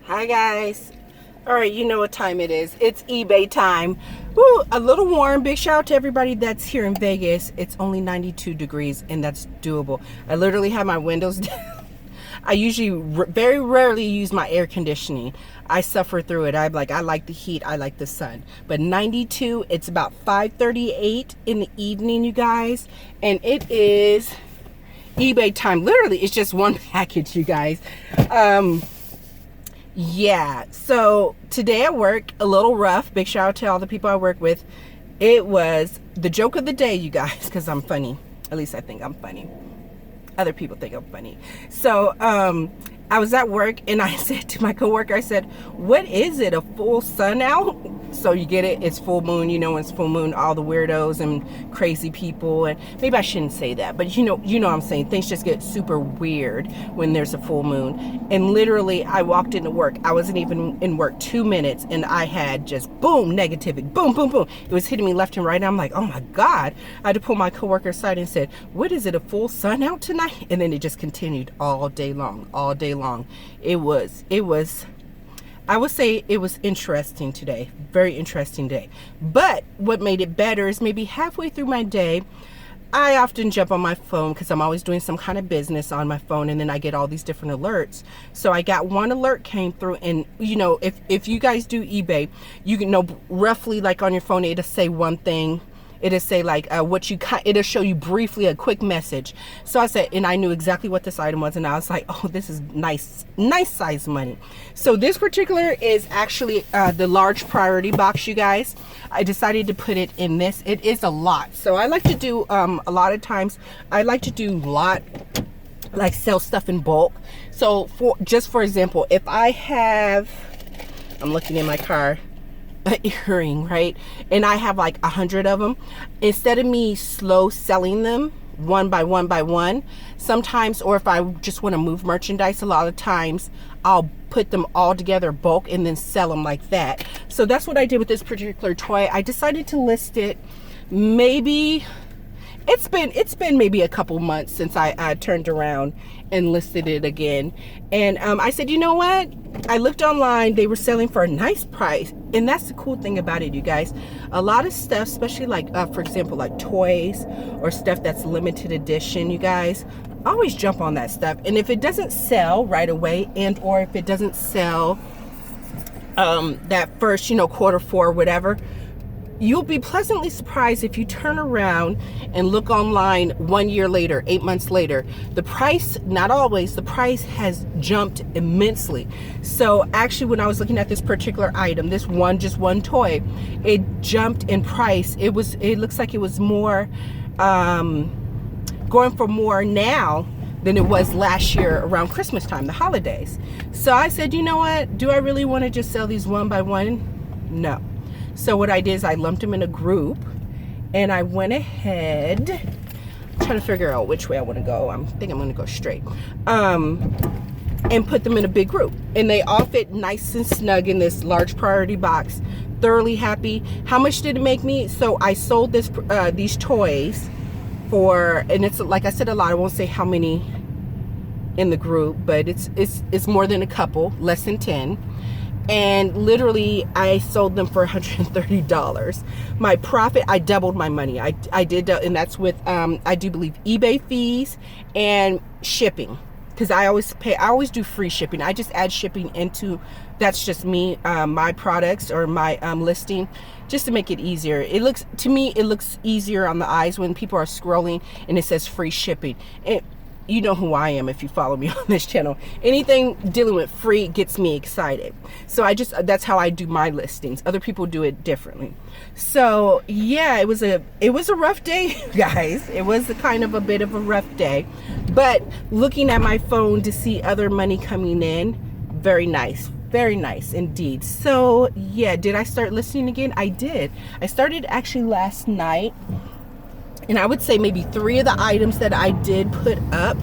Hi guys. All right, you know what time it is. It's eBay time. Woo, a little warm. Big shout out to everybody that's here in Vegas. It's only 92 degrees and that's doable. I literally have my windows down. I usually very rarely use my air conditioning. I suffer through it. I like the heat, I like the sun. But 92, it's about 5:38 in the evening, you guys, and it is eBay time. Literally, it's just one package, you guys. Yeah, so today at work, a little rough. Big shout out to all the people I work with. It was the joke of the day, you guys, because I'm funny. At least I think I'm funny. Other people think I'm funny. So I was at work and I said to my coworker, I said, what is it, a full sun out? So you get it, it's full moon. You know, when it's full moon, all the weirdos and crazy people, and maybe I shouldn't say that, but you know what I'm saying, things just get super weird when there's a full moon. And literally I walked into work, I wasn't even in work 2 minutes, and I had just boom, negativity, boom, boom, boom. It was hitting me left and right, and I'm like, oh my God. I had to pull my coworker aside and said, what is it, a full sun out tonight? And then it just continued all day long. It was I would say it was interesting today, very interesting day. But what made it better is maybe halfway through my day, I often jump on my phone because I'm always doing some kind of business on my phone, and then I get all these different alerts. So I got one alert came through, and you know, if you guys do eBay, you can know roughly, like on your phone, it'll say one thing. It'll say like it'll show you briefly a quick message. So I said, and I knew exactly what this item was, and I was like, oh, this is nice size money. So this particular is actually the large priority box, you guys. I decided to put it in this. It is a lot. So I like to do a lot of times I like to do like sell stuff in bulk. So for example, if I have, I'm looking in my car, an earring, right, and I have like 100 of them, instead of me slow selling them one by one, sometimes, or if I just want to move merchandise, a lot of times I'll put them all together bulk and then sell them like that. So that's what I did with this particular toy. I decided to list it. Maybe it's been maybe a couple months since I turned around and listed it again. And I said, you know what? I looked online, they were selling for a nice price. And that's the cool thing about it, you guys. A lot of stuff, especially like, for example, like toys or stuff that's limited edition, you guys, always jump on that stuff. And if it doesn't sell right away, and or if it doesn't sell that first, quarter four, whatever, you'll be pleasantly surprised if you turn around and look online 1 year later, 8 months later. The price, not always, the price has jumped immensely. So actually, when I was looking at this particular item, just one toy, it jumped in price. It looks like it was more, going for more now than it was last year around Christmas time, the holidays. So I said, you know what? Do I really want to just sell these one by one? No. So what I did is I lumped them in a group, and I went ahead, trying to figure out which way I want to go. I think I'm going to go straight, and put them in a big group, and they all fit nice and snug in this large priority box. Thoroughly happy. How much did it make me? So I sold these toys for, and it's like I said, a lot. I won't say how many in the group, but it's more than a couple, less than 10. And literally I sold them for $130. My profit, I doubled my money. I did, and that's with I do believe eBay fees and shipping, because I always do free shipping. I just add shipping into, that's just me, my products or my listing, just to make it easier. To me it looks easier on the eyes when people are scrolling and it says free shipping. You know who I am if you follow me on this channel. Anything dealing with free gets me excited. So that's how I do my listings. Other people do it differently. So yeah, it was a rough day, guys. It was a kind of a bit of a rough day. But looking at my phone to see other money coming in, very nice. Very nice indeed. So yeah, did I start listing again? I did. I started actually last night. And I would say maybe 3 of the items that I did put up,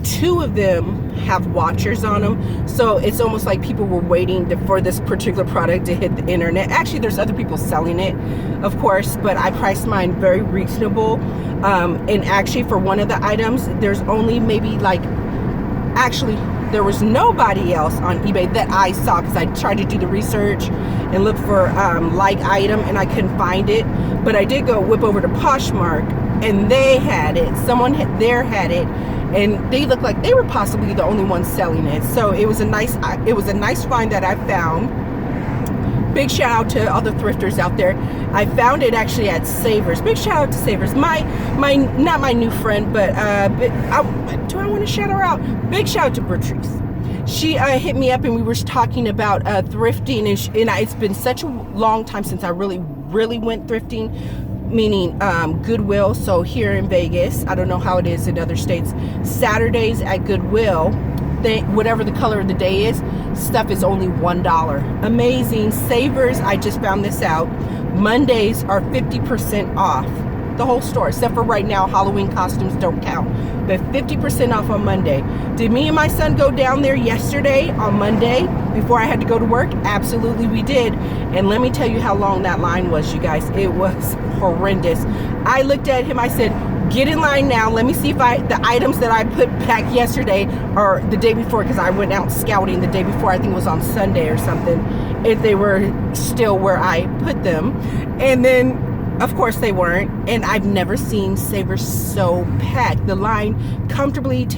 2 of them have watchers on them. So it's almost like people were waiting for this particular product to hit the internet. Actually, there's other people selling it, of course, but I priced mine very reasonable. And actually for one of the items, there's only maybe like Actually, there was nobody else on eBay that I saw, because I tried to do the research and look for like item and I couldn't find it. But I did go whip over to Poshmark and they had it. Someone there had it, and they looked like they were possibly the only ones selling it. So it was a nice find that I found. Big shout out to all the thrifters out there. I found it actually at Savers. Big shout out to Savers. My not my new friend, but do I want to shout her out? Big shout out to Bertrice. She hit me up and we were talking about thrifting, and it's been such a long time since I really went thrifting, meaning Goodwill. So here in Vegas, I don't know how it is in other states, Saturdays at Goodwill, whatever the color of the day is, stuff is only $1. Amazing. Savers, I just found this out, Mondays are 50% off the whole store, except for right now Halloween costumes don't count, but 50% off on Monday. Did me and my son go down there yesterday on Monday before I had to go to work? Absolutely we did. And let me tell you how long that line was, you guys. It was horrendous. I looked at him, I said, get in line now. Let me see if the items that I put back yesterday or the day before, because I went out scouting the day before, I think it was on Sunday or something, if they were still where I put them. And then of course they weren't, and I've never seen Savers so packed. The line comfortably,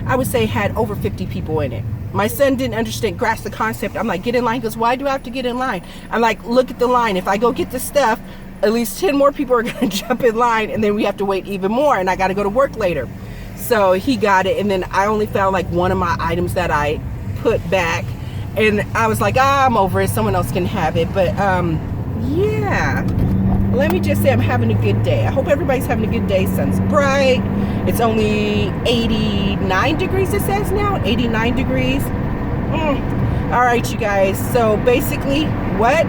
I would say, had over 50 people in it. My son didn't grasp the concept. I'm like, get in line. He goes, why do I have to get in line? I'm like, look at the line. If I go get the stuff, at least 10 more people are going to jump in line, and then we have to wait even more, and I got to go to work later. So he got it, and then I only found like one of my items that I put back, and I was like, I'm over it. Someone else can have it. But yeah. Let me just say I'm having a good day. I hope everybody's having a good day. Sun's bright. It's only 89 degrees, it says now. 89 degrees. All right, you guys. So basically, what?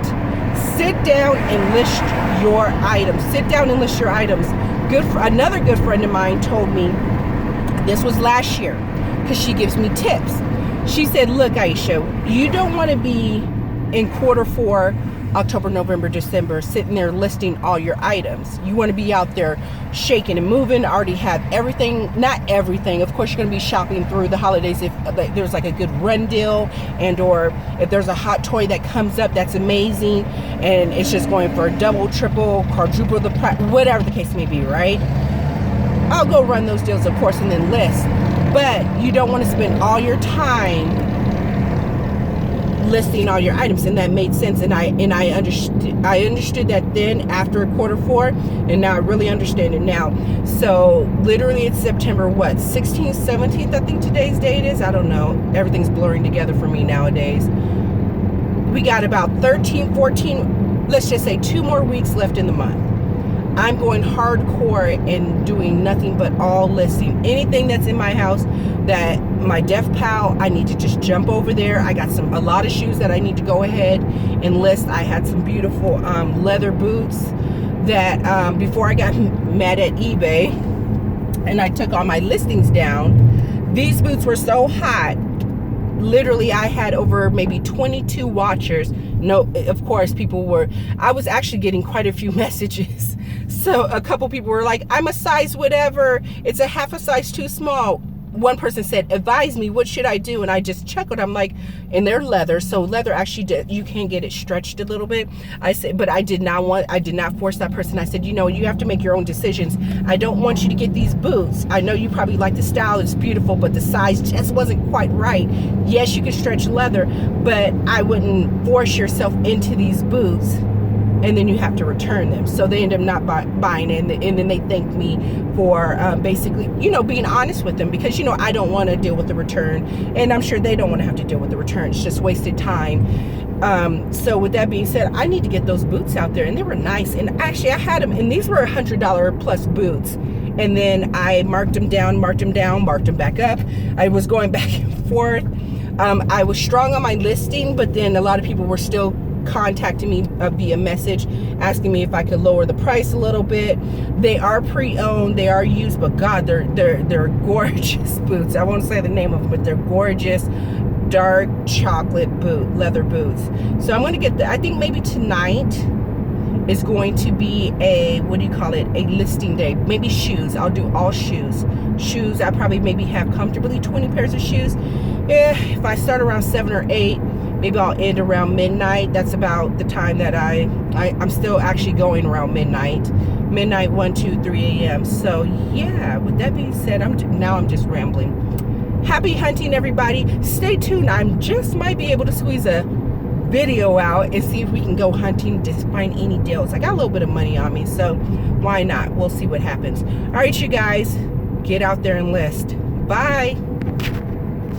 Sit down and list your items. Sit down and list your items. Another good friend of mine told me, this was last year, because she gives me tips. She said, look, Aisha, you don't want to be in Q4, October, November, December, sitting there listing all your items. You want to be out there shaking and moving, already have everything. Not everything, of course. You're going to be shopping through the holidays if there's like a good run deal, and or if there's a hot toy that comes up that's amazing and it's just going for double, triple, quadruple the price, whatever the case may be, right? I'll go run those deals, of course, and then list. But you don't want to spend all your time listing all your items, and that made sense. And I understood that then after Q4, and now I really understand it now. So literally it's September 16th, 17th, I think today's date is. I don't know, everything's blurring together for me nowadays. We got about 13, 14, let's just say 2 more weeks left in the month. I'm going hardcore and doing nothing but all listing. Anything that's in my house that my Def Pal, I need to just jump over there. I got a lot of shoes that I need to go ahead and list. I had some beautiful leather boots that before I got mad at eBay and I took all my listings down, these boots were so hot. Literally, I had over maybe 22 watchers. No, of course, I was actually getting quite a few messages. So a couple people were like, I'm a size whatever. It's a half a size too small. One person said, advise me, what should I do? And I just chuckled. I'm like, and they're leather. So leather actually, you can get it stretched a little bit. I said, but I did not force that person. I said, you have to make your own decisions. I don't want you to get these boots. I know you probably like the style. It's beautiful, but the size just wasn't quite right. Yes, you can stretch leather, but I wouldn't force yourself into these boots and then you have to return them. So they end up not buying it, and then they thank me for basically, being honest with them, because, I don't want to deal with the return, and I'm sure they don't want to have to deal with the return. It's just wasted time. So with that being said, I need to get those boots out there, and they were nice. And actually I had them, and these were $100 plus boots. And then I marked them down, marked them back up. I was going back and forth. I was strong on my listing, but then a lot of people were still contacting me via message, asking me if I could lower the price a little bit. They are pre-owned, they are used, but God, they're gorgeous boots. I won't say the name of them, but they're gorgeous dark chocolate leather boots. So I'm going to get I think maybe tonight, is going to be a, what do you call it, a listing day. Maybe shoes. I'll do all shoes. Shoes, I probably maybe have comfortably 20 pairs of shoes. If I start around 7 or 8, maybe I'll end around midnight. That's about the time that I'm still actually going around midnight. Midnight, 1, 2, 3 a.m. So yeah, with that being said, I'm just rambling. Happy hunting, everybody. Stay tuned. I just might be able to squeeze a video out and see if we can go hunting to find any deals. I got a little bit of money on me, so why not? We'll see what happens. All right, you guys, get out there and list. Bye.